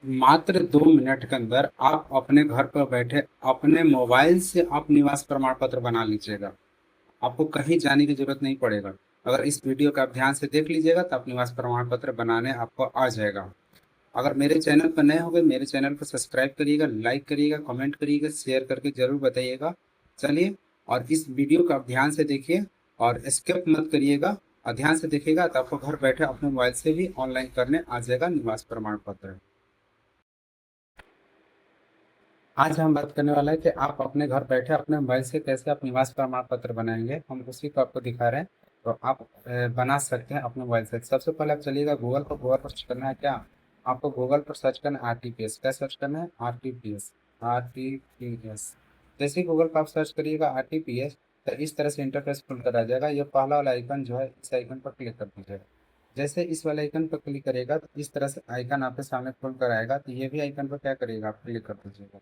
मात्र 2 मिनट के अंदर आप अपने घर पर बैठे अपने मोबाइल से आप निवास प्रमाण पत्र बना लीजिएगा। आपको कहीं जाने की जरूरत नहीं पड़ेगा। अगर इस वीडियो का आप ध्यान से देख लीजिएगा तो आप निवास प्रमाण पत्र बनाने आपको आ जाएगा। अगर मेरे चैनल पर नए होंगे, मेरे चैनल को सब्सक्राइब करिएगा, लाइक करिएगा, कमेंट करिएगा, शेयर करके जरूर बताइएगा। चलिए, और इस वीडियो को आप ध्यान से देखिए और स्किप मत करिएगा। और ध्यान से देखिएगा तो आपको घर बैठे अपने मोबाइल से भी ऑनलाइन करने आ जाएगा निवास प्रमाण पत्र। आज हम बात करने वाला है कि आप अपने घर बैठे अपने मोबाइल से कैसे आप निवास प्रमाण पत्र बनाएंगे। हम उसी को आपको दिखा रहे हैं। तो आप बना सकते हैं अपने मोबाइल से। सबसे पहले आप चलिएगा गूगल पर। गूगल पर सर्च करना है क्या? आपको गूगल पर सर्च करना है RTPS। क्या सर्च करना है? RTPS। RTPS। जैसे ही गूगल पर आप सर्च करिएगा RTPS, तो इस तरह से इंटरफेस खुल कर आ जाएगा। ये पहला वाला आइकन जो है, इस आइकन पर क्लिक कर दीजिएगा। जैसे इस वाले आइकन पर क्लिक करेगा तो इस तरह से आइकन आपके सामने खुल कर आएगा। तो ये भी आइकन पर क्या करिएगा, आप क्लिक कर दीजिएगा।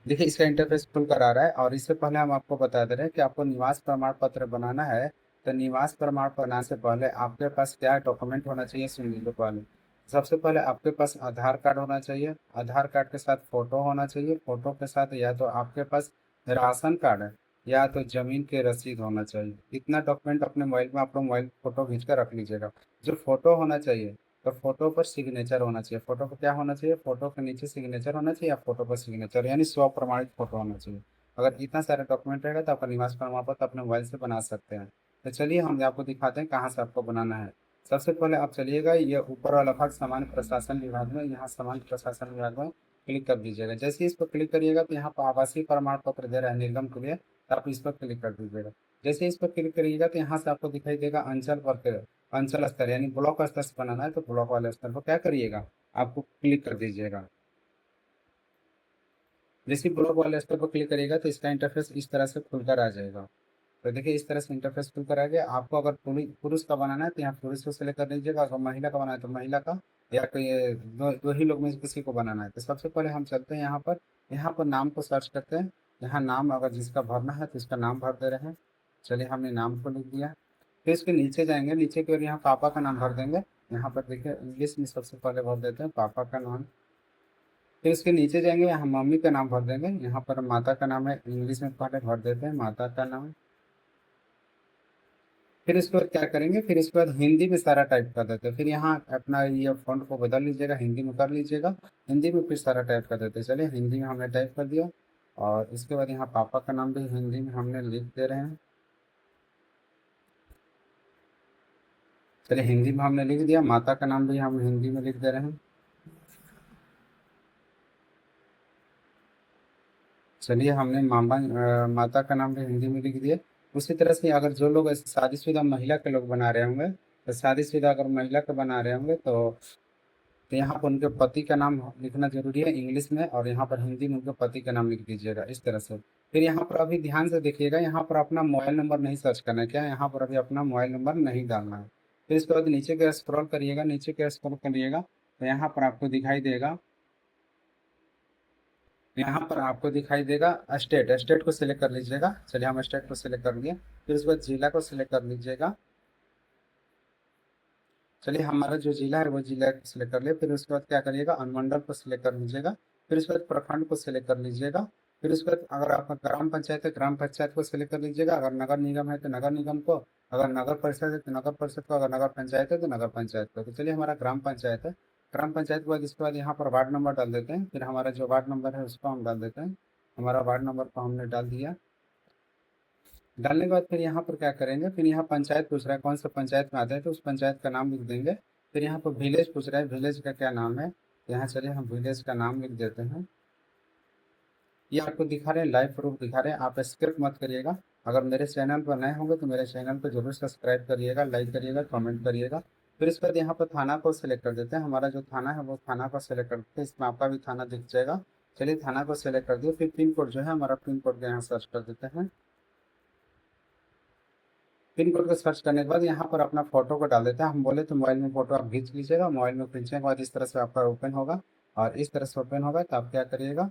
देखिए, इसका इंटरफेस खुल कर आ रहा है। और इससे पहले हम आपको बता दे रहे हैं कि आपको निवास प्रमाण पत्र बनाना है। तो निवास प्रमाण बनाने से पहले आपके पास क्या डॉक्यूमेंट होना चाहिए, सुन लीजिए पहले। सबसे पहले आपके पास आधार कार्ड होना चाहिए। आधार कार्ड के साथ फोटो होना चाहिए। फोटो के साथ या तो आपके पास राशन कार्ड है या तो जमीन के रसीद होना चाहिए। इतना डॉक्यूमेंट अपने मोबाइल में, अपना मोबाइल फोटो खींच कर रख लीजिएगा। जो फोटो होना चाहिए, तो फोटो पर सिग्नेचर होना चाहिए। फोटो पर क्या होना चाहिए? फोटो के नीचे सिग्नेचर होना चाहिए या फोटो पर सिग्नेचर, यानी स्व प्रमाणित फोटो होना चाहिए। अगर इतना सारा डॉक्यूमेंट रहेगा तो आपका निवास प्रमाण पत्र अपने मोबाइल से बना सकते हैं। तो चलिए हम आपको दिखाते हैं कहाँ से आपको बनाना है। सबसे पहले आप चलिएगा, ये ऊपर वाला भाग सामान्य प्रशासन विभाग में, यहाँ सामान्य प्रशासन विभाग में क्लिक कर दीजिएगा। जैसे ही इस पर क्लिक करिएगा तो यहाँ पर आवासीय प्रमाण पत्र दे रहा है निर्गम के लिए, तो आप इस पर क्लिक कर दीजिएगा। जैसे ही इस पर क्लिक करिएगा तो यहाँ से आपको दिखाई देगा अंचल वर्ग, अंचल स्तर यानी ब्लॉक स्तर से बनाना है। तो ब्लॉक वाले स्तर पर क्या करिएगा, आपको क्लिक कर दीजिएगा। जैसे ब्लॉक वाले स्तर पर क्लिक करिएगा तो इसका इंटरफेस इस तरह से खुलकर आ जाएगा। तो देखिए, इस तरह से इंटरफेस खुलकर आ गया। आपको अगर पुरुष का बनाना है तो यहाँ पुरुष को सिलेक्ट कर लीजिएगा। अगर महिला का बनाना है तो महिला का, या कोई दो ही लोग में से किसी को बनाना है। तो सबसे पहले हम चलते हैं यहाँ पर। यहाँ पर नाम को सर्च करते हैं। यहाँ नाम अगर जिसका भरना है तो इसका नाम भर दे रहे हैं। चलिए, हमने नाम को लिख दिया। फिर इसके नीचे जाएंगे, नीचे की ओर यहाँ पापा का नाम भर देंगे। यहाँ पर देखिए इंग्लिश में सबसे पहले भर देते हैं पापा का नाम। फिर इसके नीचे जाएंगे, यहाँ मम्मी का नाम भर देंगे। यहाँ पर माता का नाम है, इंग्लिश में पहले भर देते हैं माता का नाम। फिर इसके बाद क्या करेंगे, फिर इसके बाद हिंदी में सारा टाइप कर देते हैं। फिर यहाँ अपना ये फॉन्ट को बदल लीजिएगा, हिंदी में कर लीजिएगा। हिंदी में फिर सारा टाइप कर देते हैं। चलिए, हिंदी में हमने टाइप कर दिया। और इसके बाद यहाँ पापा का नाम भी हिंदी में हमने लिख दे रहे हैं। चलिए, हिंदी में हमने लिख दिया। माता का नाम भी हम हिंदी में लिख दे रहे हैं। चलिए, हमने माता का नाम भी हिंदी में लिख दिया। उसी तरह से अगर जो लोग ऐसे शादीशुदा महिला के लोग बना रहे होंगे, तो शादीशुदा अगर महिला के बना रहे होंगे तो यहाँ पर उनके पति का नाम लिखना जरूरी है इंग्लिश में, और यहाँ पर हिंदी में उनके पति का नाम लिख दीजिएगा इस तरह से। फिर यहाँ पर अभी ध्यान से देखिएगा, यहाँ पर अपना मोबाइल नंबर नहीं सर्च करना है। क्या, यहाँ पर अभी अपना मोबाइल नंबर नहीं डालना है। फिर इसके बाद नीचे के स्क्रॉल करिएगा, नीचे के स्क्रॉल करिएगा तो यहाँ पर आपको दिखाई देगा, यहाँ पर आपको दिखाई देगा स्टेट। स्टेट को सिलेक्ट कर लीजिएगा। चलिए, हम स्टेट को सिलेक्ट कर लिए। फिर उसके बाद जिला को सिलेक्ट कर लीजिएगा। चलिए, हमारा जो जिला है वो जिला को सिलेक्ट कर लिया। फिर उसके बाद क्या करिएगा, अनुमंडल को सिलेक्ट कर लीजिएगा। फिर उसके बाद प्रखंड को सिलेक्ट कर लीजिएगा। फिर उसके बाद अगर आपका ग्राम पंचायत है, ग्राम पंचायत को सिलेक्ट कर लीजिएगा। अगर नगर निगम है तो नगर निगम को, अगर नगर परिषद है तो नगर परिषद को, अगर नगर पंचायत है तो नगर पंचायत को। तो चलिए, हमारा ग्राम पंचायत है। ग्राम पंचायत के बाद इसके बाद यहाँ पर वार्ड नंबर डाल देते हैं। फिर हमारा जो वार्ड नंबर है उसको हम डाल देते हैं। हमारा वार्ड नंबर को हमने डाल दिया। डालने के बाद फिर यहाँ पर क्या करेंगे, फिर यहाँ पंचायत पूछ रहा है कौन सा पंचायत में आता है, तो उस पंचायत का नाम लिख देंगे। फिर यहाँ पर विलेज पूछ रहा है, विलेज का क्या नाम है। तो यहाँ चलिए हम विलेज का नाम लिख देते हैं। ये आपको दिखा रहे हैं, लाइव प्रूफ दिखा रहे हैं। आप स्किप मत करिएगा। अगर मेरे चैनल पर नए होंगे तो मेरे चैनल को जरूर सब्सक्राइब करिएगा, लाइक करिएगा, कमेंट करिएगा। फिर इसके बाद यहाँ पर थाना को सिलेक्ट कर देते हैं। हमारा जो थाना है वो थाना को सिलेक्ट करते हैं। इसमें आपका भी थाना दिख जाएगा। चलिए, थाना को सिलेक्ट कर दिए। फिर पिन कोड जो है हमारा, पिन कोड को यहाँ सर्च कर देते हैं। पिन कोड को सर्च करने के बाद यहाँ पर अपना फोटो को डाल देते हैं। हम बोले तो मोबाइल में फोटो आप खींच लीजिएगा। मोबाइल में खींचने के बाद इस तरह से आपका ओपन होगा। और इस तरह से ओपन होगा तो आप क्या करिएगा,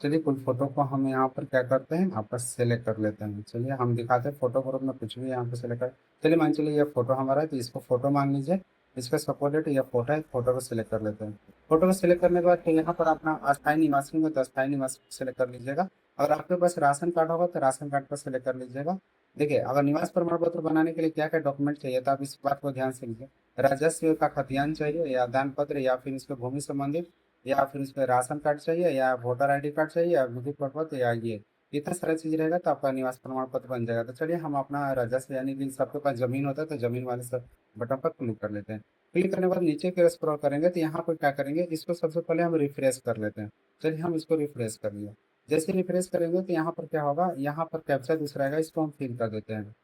चलिए कुल फोटो को हम यहाँ पर क्या करते हैं, आपस सेलेक्ट कर लेते हैं। चलिए हम दिखाते हैं फोटो ग्रुप में कुछ भी यहाँ पे सेलेक्ट कर। चलिए मान चलिए ये फोटो हमारा है, तो इसको फोटो मान लीजिए। इसका सपोर्टेड ये फोटो है, फोटो को सिलेक्ट कर लेते हैं। फोटो को सिलेक्ट करने के बाद फिर यहाँ पर अपना अस्थायी निवासी होगा तो अस्थायी निवासी सेलेक्ट कर लीजिएगा। अगर आपके पास राशन कार्ड होगा तो राशन कार्ड पर सेलेक्ट कर लीजिएगा। देखिए अगर निवास प्रमाण पत्र बनाने के लिए क्या क्या डॉक्यूमेंट चाहिए, तो आप इस बात को ध्यान से लीजिए। राजस्व का खतियान चाहिए, या दान पत्र, या फिर इसके भूमि संबंधित, या फिर इसमें राशन कार्ड चाहिए, या वोटर आईडी कार्ड चाहिए, या विद्युत प्रपत्र, या ये इतना सारा चीज रहेगा तो आपका निवास प्रमाण पत्र बन जाएगा। तो चलिए हम अपना राजस्व यानी कि सबके पास जमीन होता है तो जमीन वाले सब बटन पर क्लिक कर लेते हैं। क्लिक करने के बाद नीचे की स्क्रॉल करेंगे तो यहाँ पर क्या करेंगे, इसको सबसे पहले हम रिफ्रेश कर लेते हैं। चलिए हम इसको रिफ्रेश कर लिया। जैसे रिफ्रेश करेंगे तो यहाँ पर क्या होगा, यहाँ पर कैप्चा दूसरा आएगा, इसको हम फिल कर देते हैं।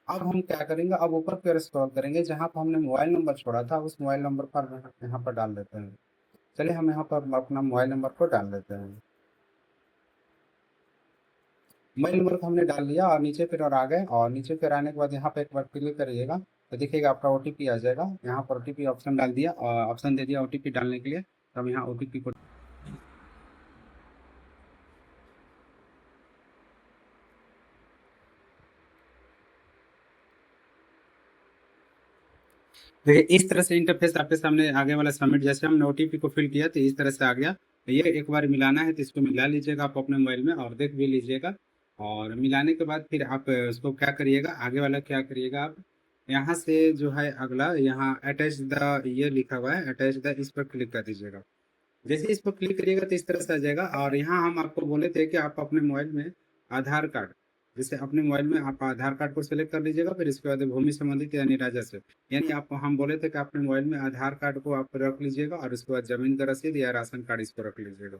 अब हम क्या करेंगे, अब ऊपर की ओर स्क्रॉल करेंगे, जहाँ पर हमने मोबाइल नंबर छोड़ा था उस मोबाइल नंबर पर यहाँ पर डाल देते हैं। चलिए हम यहाँ पर अपना मोबाइल नंबर को डाल देते हैं। मोबाइल नंबर को हमने डाल लिया और नीचे फिर और आ गए, और नीचे फिर आने के बाद यहाँ पे एक बार क्लिक करिएगा तो देखिएगा आपका ओटीपी आ जाएगा। यहाँ पर ओटीपी ऑप्शन डाल दिया और ऑप्शन दे दिया ओटीपी डालने के लिए। तो हम यहाँ ओटीपी को देखिए इस तरह से इंटरफेस आपके सामने आगे वाला सबमिट, जैसे हमने ओटीपी को फिल किया तो इस तरह से आ गया। तो ये एक बार मिलाना है तो इसको मिला लीजिएगा आप अपने मोबाइल में और देख भी लीजिएगा। और मिलाने के बाद फिर आप उसको क्या करिएगा, आगे वाला क्या करिएगा, आप यहाँ से जो है अगला यहाँ अटैच द ये लिखा हुआ है अटैच द, इस पर क्लिक कर दीजिएगा। जैसे इस पर क्लिक करिएगा तो इस तरह से आ जाएगा। और यहाँ हम आपको बोले थे कि आप अपने मोबाइल में आधार कार्ड, जैसे अपने मोबाइल में आप आधार कार्ड को सिलेक्ट कर लीजिएगा, फिर इसके बाद भूमि संबंधित यानी राजस्व, यानी आप हम बोले थे कि अपने मोबाइल में आधार कार्ड को आप रख लीजिएगा और उसके बाद जमीन का रसीद या राशन कार्ड इसको रख लीजिएगा।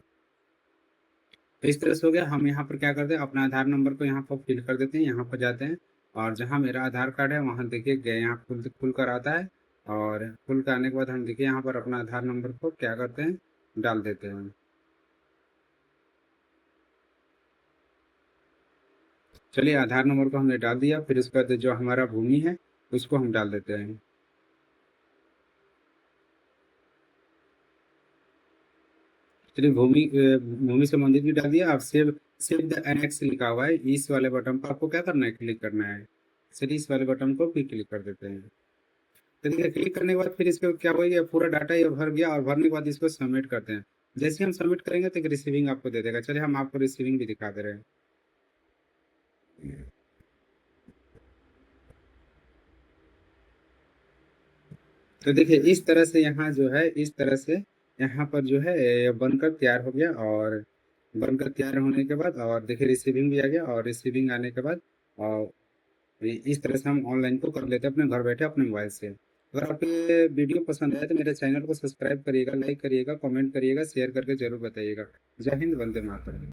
तो इस तरह से हो गया। हम यहाँ पर क्या करते हैं, अपना आधार नंबर को यहाँ पर फिल कर देते हैं। यहाँ पर जाते हैं और जहाँ मेरा आधार कार्ड है वहाँ देखिए गए, यहाँ खुल कर आता है। और खुल कर आने के बाद हम देखिए यहाँ पर अपना आधार नंबर को क्या करते हैं, डाल देते हैं। चलिए आधार नंबर को हमने डाल दिया, फिर उसके बाद जो हमारा भूमि है उसको हम डाल देते हैं। चलिए भूमि संबंधित भी डाल दिया। अब सेव द एनेक्स लिखा हुआ है, इस वाले बटन पर आपको क्या करना है, क्लिक करना है। चलिए इस वाले बटन को भी क्लिक कर देते हैं। तो देखिए क्लिक करने के बाद फिर इसको क्या होगा, पूरा डाटा ये भर गया और भरने के बाद इसको सबमिट करते हैं। जैसे हम सबमिट करेंगे तो एक रिसीविंग आपको दे देगा। चलिए हम आपको रिसीविंग भी दिखा दे रहे हैं। तो देखिए इस तरह से यहाँ जो है, इस तरह से यहाँ पर जो है बनकर तैयार हो गया। और बनकर तैयार होने के बाद और देखिए रिसीविंग भी आ गया। और रिसीविंग आने के बाद और इस तरह से हम ऑनलाइन को कर लेते हैं अपने घर बैठे अपने मोबाइल से। अगर आपको ये वीडियो पसंद आए तो मेरे चैनल को सब्सक्राइब करिएगा, लाइक करिएगा, कमेंट करिएगा, शेयर करके जरूर बताइएगा। जय हिंद, वंदे मातरम।